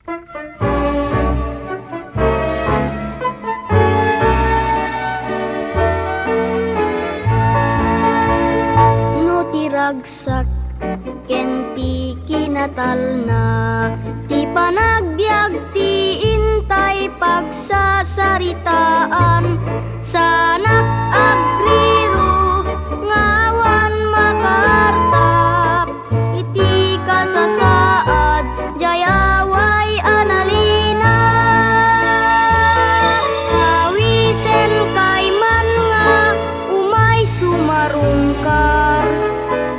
Nutiragsak kenti kinatalna, ti panagbiag ti intay pagsasaritaan, sanak agriro ngawan makartap, iti kasasaad jayaway analina, awisen kay man nga umay sumarungkar,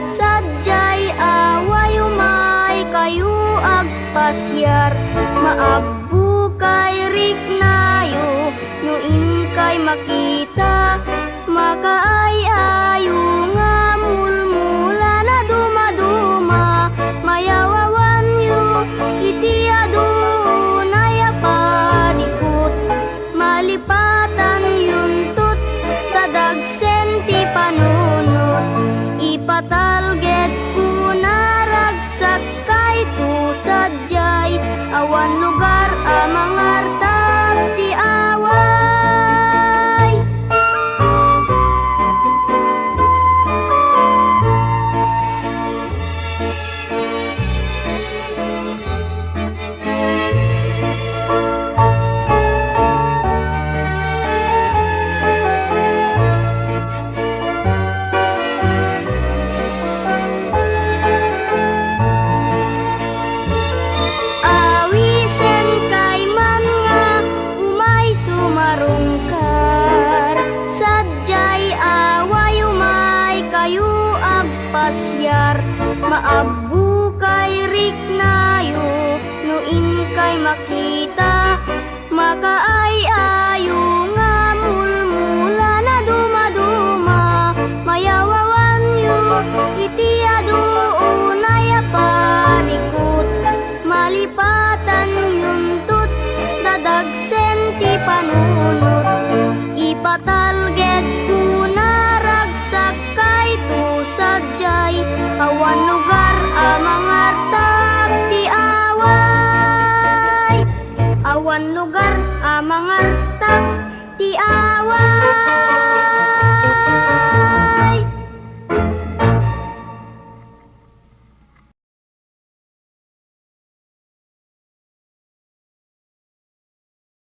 sadyay away umay kayo agpasyar, maabbu kay riknayo, no inkay makita, makaayayo nga mulmula na dumaduma, mayawawan yu iti adunay panikot, malipatan yuntut tadagsen ti panunot, ipatalget ko naragsak kay tu sadyay, awan lugar amang artap ti away. Awisen kay man nga umay sumarungkar, sadyay away umay kayo agpasyar, maabbu kay riknayo, no inkay makita, makaayayo nga mulmula na dumaduma, mayawawan yu iti adunay parikot, malipatan yuntut dadagsen ti panunot, ipatalget ko naragsak kay tu sadyay, awan lugar amang artap ti away, awan lugar amang artap ti away.